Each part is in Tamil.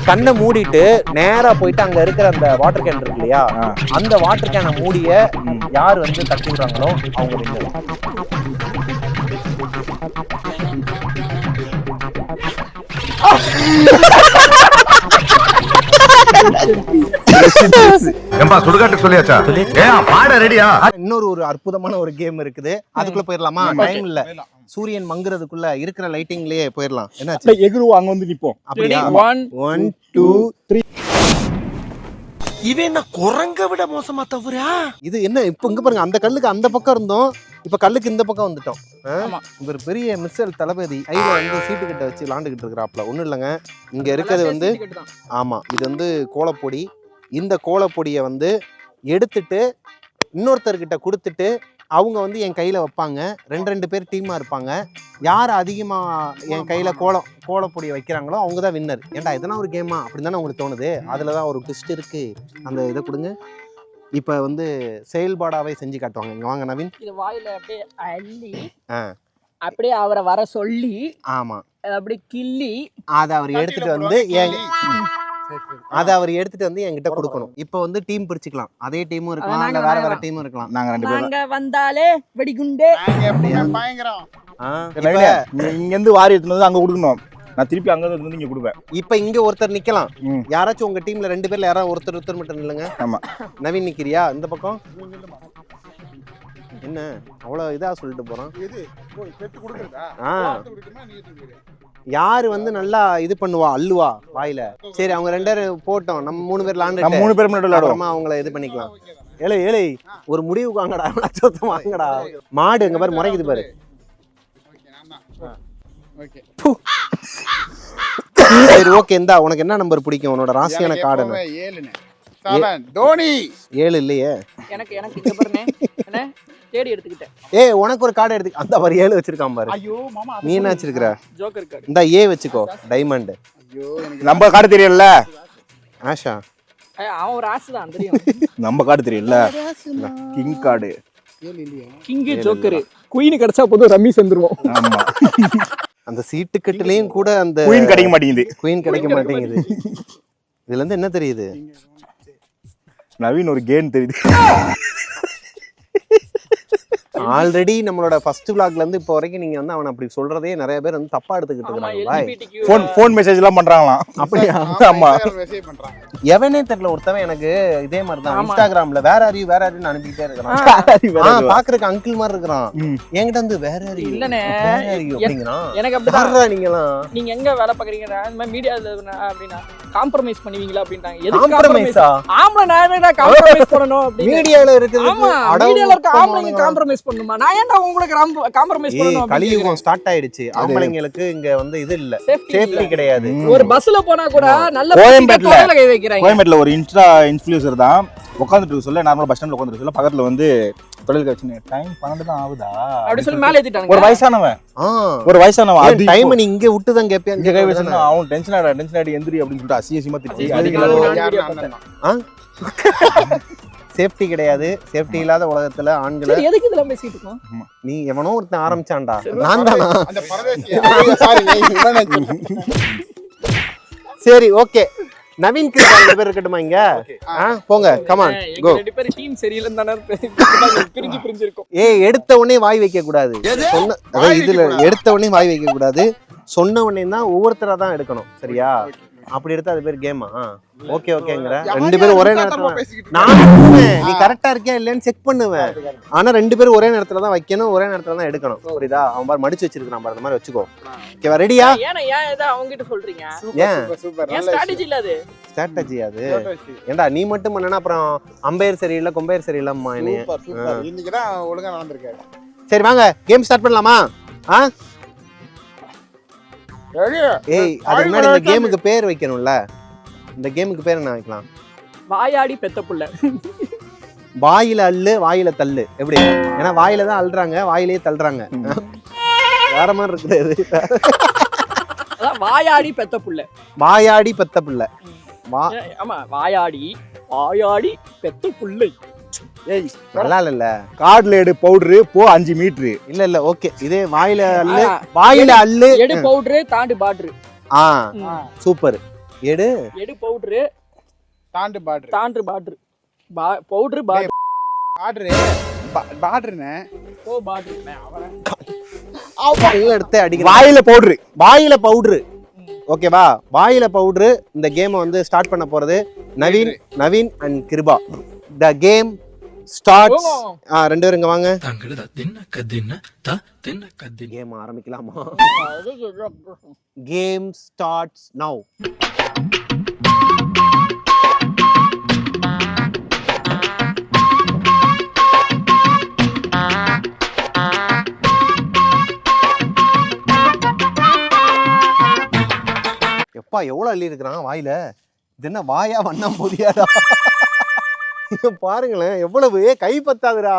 கண்ணை மூடிட்டு நேரா போயிட்டு அங்க இருக்கிற அந்த வாட்டர் கேன் இருக்கு இல்லையா, அந்த வாட்டர் கேனை மூடிய யார் வந்து தட்டி விடுறாங்களோ அவங்க வின்னர். இன்னொரு ஒரு அற்புதமான ஒரு கேம் இருக்குது, அதுக்குள்ள போயிடலாமா? டைம் இல்ல, சூரியன் மங்குறதுக்குள்ள இருக்கிற லைட்டிங்லயே போயிடலாம். என்ன எகுருவா அங்க வந்து நிப்போம். அப்படியா? 1 2 3. இவன் என்ன குரங்க விட மோசமா தவறா? இது என்ன இப்ப இங்க பாருங்க, அந்த கல்லுக்கு அந்த பக்கம் இருந்தோம், இப்ப கல்லுக்கு இந்த பக்கம் வந்துட்டோம். இவர் பெரிய மிஸ்ஸல் தளபதி கையில வந்து சீட்டு கிட்ட வச்சு விளாண்டுகிட்டு இருக்கிறாப்ல. ஒண்ணும் இல்லைங்க, இங்க இருக்கிறது வந்து ஆமா இது வந்து கோலப்பொடி. இந்த கோலப்பொடியை வந்து எடுத்துட்டு இன்னொருத்தர்கிட்ட கொடுத்துட்டு அவங்க வந்து என் கையில வைப்பாங்க. ரெண்டு பேர் டீமா இருப்பாங்க. யார் அதிகமா என் கையில கோலப்பொடியை வைக்கிறாங்களோ அவங்க தான் வின்னர். ஏன்டா இதெல்லாம் ஒரு கேமா அப்படின்னு தானே உங்களுக்கு தோணுது? அதுலதான் ஒரு ட்விஸ்ட் இருக்கு. அந்த இதை கொடுங்க. இப்ப வந்து செயல்பாடாவே செஞ்சு காட்டுவாங்க. இங்க வாங்க நவீன். இது வாயில அப்படியே அள்ளி அப்படியே அவரை வர சொல்லி, ஆமா அப்படியே கிள்ளி அதை அவர் எடுத்துட்டு வந்து என்கிட்ட கொடுக்கணும். இப்ப வந்து டீம் பிரிச்சுக்கலாம். அதே டீமும் இருக்கலாம், இல்ல வேற வேற டீமும் இருக்கலாம். நாங்க ரெண்டு பேரும் நாங்க வந்தாலே வெடிகுண்டே பயங்கரம். இங்க இருந்து வாரி எடுத்துட்டு வந்து அங்க கொடுக்கணும். நான் திருப்பி அங்க இருந்து இங்க கொடுப்பேன். இப்ப இங்க ஒருத்தர் நிக்கலாம். யாராச்சும் உங்க டீம்ல 2 பேர்ல யாராவது ஒருத்தர் மட்டும் இல்லங்க. ஆமா, நவீன் நிக்கிறியா இந்த பக்கம்? என்ன அவ்வளவு இதா சொல்லிட்டு போறான்? யாரு வந்து நல்லா இது பண்ணுவா, அள்ளுவா வாயில. சரி அவங்க 2 பேரும் போட்டோம், நம்ம 3 பேர் விளாண்டு 3 பேர் மட்டும் விளையாடுவோம். அவங்கள இது பண்ணிக்கலாம். ஏழை ஒரு முடிவுக்கு வாங்கடா, வாங்கடா. மாடு எங்க பாரு முறைக்குது பாரு. சரி ஓகே, இந்தா உனக்கு என்ன நம்பர் பிடிக்கும்? உன்னோட ராசியான கார்டு 7 தோனி. 7 இல்லையே எனக்கு இங்க பாருங்க, என்ன தேடி எடுத்துக்கிட்டேன். உனக்கு ஒரு கார்டு எடுத்து அந்த பாரு 7 வச்சிருக்கான் பாரு. ஐயோ மாமா, நீ என்ன வச்சிருக்கிற? Joker card. இந்த ஏ வச்சுக்கோ, டைமண்ட். ஐயோ எனக்கு நம்ம கார்டு தெரியல. ஆஷா அவன் ஒரு ஆசை தான் தெரியும். நம்ம கார்டு தெரியல, king card. King joker queen கிடைச்சா போதும், ரம்மி செந்துருவோம். ஆமா, அந்த சீட்டு கட்டுலயும் கூட அந்த குயின் கிடைக்க மாட்டேங்குது. இதுல இருந்து என்ன தெரியுது? நவீன் ஒரு கேம் தெரியுது. ஆல்ரெடி நம்மளோட ஃபர்ஸ்ட் vlogல இருந்து இப்போ வரைக்கும் நீங்க வந்து அவன் அப்படி சொல்றதே நிறைய பேர் வந்து தப்பா எடுத்துக்கிட்டு இருக்காங்க. ஃபோன் மெசேஜ் எல்லாம் பண்றாங்களாம். அப்படியா? ஆமா, மெசேஜ் பண்றாங்க. எவனே தெரியல ஒருத்தவன் எனக்கு இதே மாதிரி தான் இன்ஸ்டாகிராம்ல வேற யாரையும் அனுப்பிட்டே இருக்கான். பாக்குறதுக்கு அங்கிள் மாதிரி இருக்கிறான். என்கிட்ட வந்து வேற யாரையும் இல்லனே அப்படிங்கிறான். எனக்கு அப்படிதான். நீங்க எங்க வேலை பாக்குறீங்க? இந்த மாதிரி மீடியால அப்படினா காம்ப்ரமைஸ் பண்ணுவீங்களா அப்படின்றாங்க. எதுக்கு காம்ப்ரமைஸா? ஆமா, நான் என்ன காம்ப்ரமைஸ் பண்ணனும் அப்படி மீடியால இருக்குது. ஆமா, மீடியால இருக்க ஆம்பளைங்க காம்ப்ரமைஸ் பண்ணுமா? நான் ஏன்டா உங்களுக்கு காம்ப்ரமைஸ் பண்ணனும்? கலியுகம் ஸ்டார்ட் ஆயிடுச்சு. ஆம்பளைங்களுக்கு இங்க வந்து இது இல்ல, சேஃப்டி கிடையாது. ஒரு பஸ்ல போனா கூட நல்ல கோயம்பேட்ல கை வைக்கிறாங்க. கோயம்பேட்ல ஒரு இன்ஃப்ளூயன்சர் தான் உட்கார்ந்துட்டு சொல்ல, நார்மலா பஸ் ஸ்டாண்ட்ல உட்கார்ந்துட்டு சொல்ல, பக்கத்துல வந்து தொழில் கட்சி டைம் 12 தான் ஆகுதா அப்படி சொல்லி மேல ஏத்திட்டாங்க. ஒரு வயசானவன் அது டைம் நீ இங்க விட்டு தான் கேப்பேன். இங்க கை வச்சா அவன் டென்ஷன் ஆடி எந்திரி அப்படின்னு சொல்லிட்டு அசியசியமா திட்டி அடிக்கலாம். சேஃப்டி கிடையாது. சேஃப்டி இல்லாத உலகத்துல ஆண்களை எதுக்கு இதெல்லாம் பேசிட்டு இருக்கோம்? நீ எவனோ ஒருத்தன் ஆரம்பிச்சான்டா, நான் தானா? சரி ஓகே, நவீன் கிட்ட பேர் இருக்கட்டுமா இங்க? போங்க, கமான் கோ. ரெண்டு பேரும் டீம் சரியில்லைன்னு தான பிரிஞ்சு இருக்கோம். எடுத்த உடனே வாய் வைக்க கூடாது. இதுல எடுத்த உடனே வாய் வைக்க கூடாது. சொன்ன உடனே தான் ஒவ்வொருத்தரா தான் எடுக்கணும், சரியா? அப்படி எடுத்தா அது பேர் கேமா? ஓகே ஓகேங்கற. 2 பேரும் ஒரே நேரத்துல நான் நீ கரெக்டா இருக்கியா இல்லையான்னு செக் பண்ணுவேன். ஆனா 2 பேரும் ஒரே நேரத்துல தான் வைக்கணும், ஒரே நேரத்துல தான் எடுக்கணும், புரியுதா? அவன் பாரு மடிச்சு வச்சிருக்கான் பாரு, அந்த மாதிரி வச்சுக்கோ. ஓகேவா? ரெடியா? ஏன் ஏதா அவங்க கிட்ட சொல்றீங்க? சூப்பர் நல்ல ஸ்ட்ராட்டஜி இல்ல அது. ஸ்ட்ராட்டஜி அது. ஏண்டா நீ மட்டும் பண்ணனா அப்புறம் அம்பையர் சரியில்லை, கொம்பையர் சரியில்லம்மா என்னைய. சூப்பர், இன்னைக்கு தான் ஒழுங்கா நடந்துருக்காரு. சரி வாங்க கேம் ஸ்டார்ட் பண்ணலாமா? அது முன்னாடி இந்த கேமுக்கு பேர் வைக்கணும்ல. இந்த கேமுக்கு பேர் என்ன வைக்கலாம்? வாயாடி பெத்த புள்ள. வாயில அள்ளு வாயில தள்ளு. எப்படி? ஏன்னா வாயில தான் அள்ளுறாங்க, வாயிலே தள்ளுறாங்க. வேற மாதிரி இருக்குது. அதான் வாயாடி பெத்த புள்ள. வாயாடி பெத்த புள்ள. ஆமா, வாயாடி பெத்த புள்ளை. ஏய் நல்லா இல்ல. கார்ட்ல எடு பவுடர் போ 5 மீட்டர். இல்ல ஓகே, இதே வாயில அள்ளு வாயில அள்ளு எடு பவுடர் தாண்டி பாட்ரு. சூப்பர். எடு பவுடரு தாண்டு பார்டர் பவுடரு பார்டர் பார்டர்னே ஓ பார்டர் அவன் எடுத்து அடிக்கிற வாயில பவுடரு ஓகேவா வாயில பவுடரு. இந்த கேமை வந்து ஸ்டார்ட் பண்ண போறது Naveen and Kiruba. The game starts. ரெண்டு பேரும் இங்க வாங்க. கேம் ஆரம்பிக்கலாமா? Game starts now. எப்பா எவ்வளவு அள்ளி இருக்கிறான் வாயில. இது என்ன வாயா வண்ணம் போதியாடா? பாருங்களேன் எவ்வளவு கை பத்தாதுடா.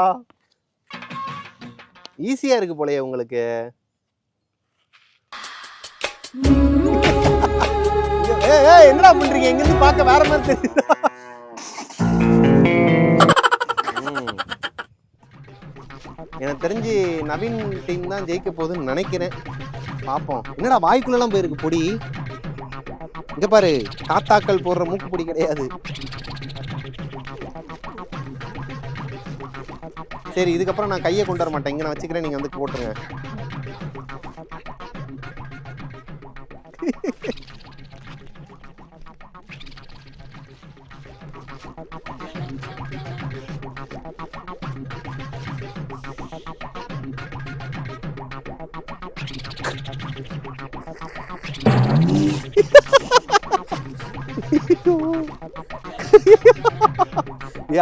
ஈஸியா இருக்கு போலயே உங்களுக்கு. என்னடா பண்றீங்க? எங்க இருந்து பார்க்க வேற மாதிரி தெரியுதா? எனக்கு தெரிஞ்சு நவீன் டீம் தான் ஜெயிக்க போகுதுன்னு நினைக்கிறேன். பார்ப்போம். என்னடா வாய்க்குள்ள எல்லாம் போயிருக்கு பொடி. இங்க பாரு, தாத்தாக்கள் போடுற மூக்கு பொடி கிடையாது. சரி, இதுக்கப்புறம் நான் கையை கொண்டு வர மாட்டேன். இங்க நான் வச்சுக்கிறேன், நீங்க வந்து போட்டுருங்க.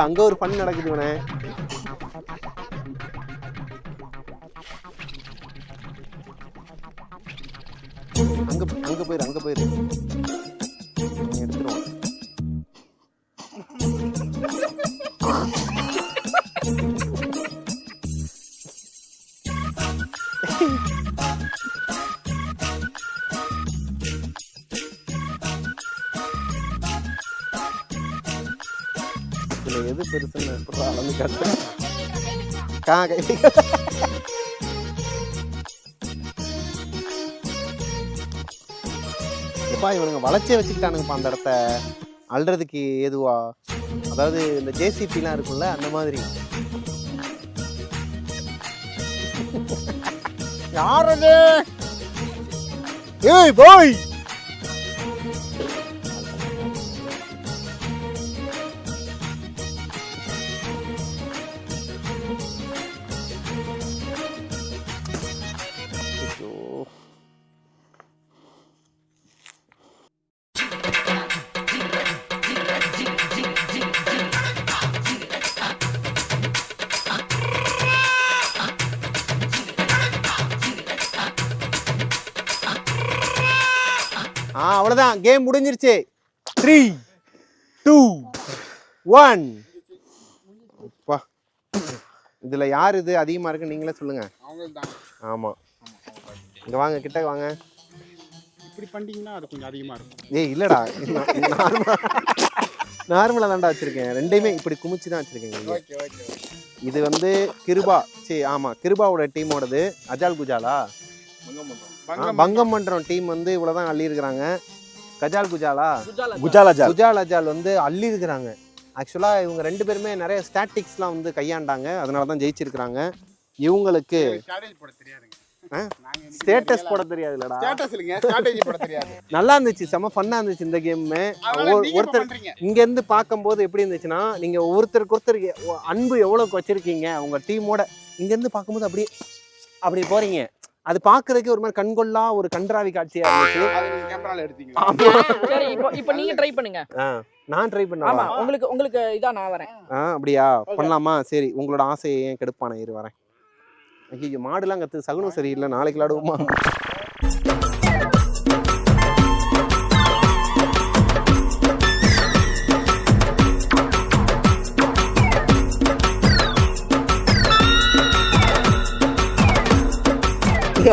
அங்க ஒரு ஃபன் நடக்குது. இவனே அங்க போயிரு எடுத்துருவோம். எது பெருசுன்னு அளந்து காட்டுறேன். இவனுங்க வளைச்சே வச்சுக்கிட்டானுங்கப்பா அந்த இடத்த அல்றதுக்கு ஏதுவா. அதாவது இந்த ஜேசிபிலாம் இருக்கும்ல அந்த மாதிரி. யாரது? ஏய் பாய், அவ்வளவுதான், கேம் முடிஞ்சிருச்சு. 3, 2, 1. அப்பா, இதுல யார் இது அதிகமா இருக்கு நீங்களே சொல்லுங்க. ஆமா, இங்க வாங்க, கிட்ட வாங்க. இப்படி பண்ணிட்டீங்கன்னா அது கொஞ்சம் அதிகமா இருக்கும். ஏய் இல்லடா, நார்மலா தான்டா வச்சிருக்கேன். ரெண்டையுமே இப்படி குமிச்சு தான் வச்சிருக்கேன். இது வந்து கிருபா, ஆமா கிருபாவோட டீமோடது. அஜால் குஜாலா பங்கம் மன்றம் டீம் வந்து இவ்வளவுதான் அள்ளி இருக்கிறாங்க. கஜால் குஜால் அஜால் வந்து அள்ளி இருக்கிறாங்க. ஆக்சுவலா இவங்க ரெண்டு பேருமே நிறைய ஸ்டாட்டிக்ஸ்லாம் வந்து கையாண்டாங்க. அதனாலதான் ஜெயிச்சிருக்கிறாங்க. இவங்களுக்கு ஸ்டேட்டஸ் போட தெரியாதுலடா. நல்லா இருந்துச்சு, செம ஃபன்னா இருந்துச்சு இந்த கேம். ஒருத்தர் இங்க இருந்து பார்க்கும்போது எப்படி இருந்துச்சுன்னா, நீங்க ஒருத்தருக்கு ஒருத்தர் அன்பு எவ்வளவு வச்சிருக்கீங்க உங்க டீமோட. இங்க இருந்து பார்க்கும்போது அப்படி போறீங்க. அது பாக்குறதுக்கு ஒரு மாதிரி கண்கொள்ளா ஒரு கன்றாவி காட்சியா இருந்துச்சு. இப்போ நீங்க ட்ரை பண்ணுங்க. நான் ட்ரை பண்ணவா? உங்களுக்கு இதான் நான் வரேன். அப்படியா, பண்ணலாமா? சரி, உங்களோட ஆசையை ஏன் கெடுப்பானே, இரு வரேன். ஐயோ, மாடுலாம் கத்து, சகுனம் சரியில்லை, நாளைக்கு விளாடுவோமா?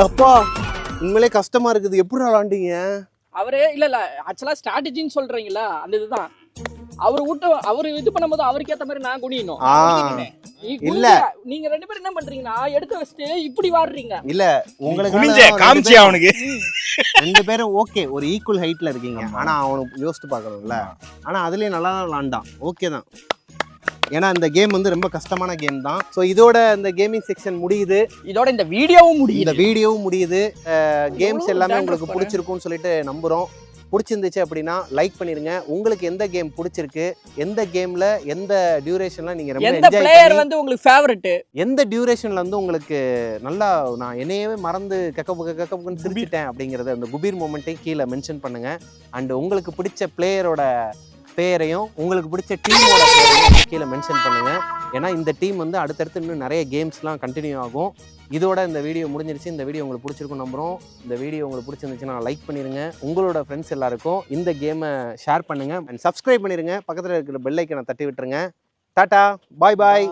அப்பா உண்மையிலே கஷ்டமா இருக்குது. எப்படி விளாண்டீங்க? அவரே இல்ல ஆக்சுவலா ஸ்ட்ராட்டஜின்னு சொல்றீங்களா, அந்த இதுதான். அவரு இது பண்ணும்போது அவருக்கு ஏத்த மாதிரி நான் குனியணும். இல்ல நீங்க ரெண்டு பேரும் என்ன பண்றீங்கன்னா, எடுத்து வச்சுட்டு இப்படி வாடுறீங்க. இல்ல உங்களுக்கு காமிச்சி அவனுக்கு 2 பேரும் ஓகே ஒரு ஈக்குவல் ஹைட்ல இருக்கீங்க. ஆனா அவனுக்கு யோசிச்சு பார்க்கணும்ல. ஆனா அதுலயே நல்லா தான் விளாண்டான். ஓகே தான். ஏன்னா இந்த கேம் வந்து ரொம்ப கஷ்டமான கேம் தான். ஸோ இதோட இந்த கேமிங் செக்ஷன் முடியுது. இதோட இந்த வீடியோவும் முடியுது. இந்த வீடியோவும் முடியுது. கேம்ஸ் எல்லாமே உங்களுக்கு பிடிச்சிருக்கும்னு சொல்லிட்டு நம்புறோம். பிடிச்சிருந்துச்சு அப்படின்னா லைக் பண்ணிருங்க. உங்களுக்கு எந்த கேம் பிடிச்சிருக்கு, எந்த கேம்ல எந்த டியூரேஷன்ல நீங்க ரொம்ப எந்த பிளேயர் வந்து உங்களுக்கு ஃபேவரட், எந்த டியூரேஷன்ல வந்து உங்களுக்கு நல்லா நான் என்னையவே மறந்து கக்கப்புன்னு சிரிச்சிட்டேன் அப்படிங்கறத அந்த குபீர் மொமெண்ட்டையும் கீழே மென்ஷன் பண்ணுங்க. அண்ட் உங்களுக்கு பிடிச்ச பிளேயரோட பேரையும் உங்களுக்கு பிடிச்ச டீமோட பேரையும் கீழே மென்ஷன் பண்ணுங்க. ஏன்னா இந்த டீம் வந்து அடுத்தடுத்து இன்னும் நிறைய கேம்ஸ்லாம் கண்டினியூ ஆகும். இதோட இந்த வீடியோ முடிஞ்சிருச்சு. இந்த வீடியோ உங்களுக்கு பிடிச்சிருக்கும் நம்புறோம். இந்த வீடியோ உங்களுக்கு பிடிச்சிருந்துச்சுன்னா லைக் பண்ணிருங்க. உங்களோட ஃப்ரெண்ட்ஸ் எல்லாருக்கும் இந்த கேமை ஷேர் பண்ணுங்க. அண்ட் சப்ஸ்கிரைப் பண்ணிருங்க. பக்கத்தில் இருக்கிற பெல் ஐக்கனை தட்டி விட்டுருங்க. டாடா, பாய் பாய்.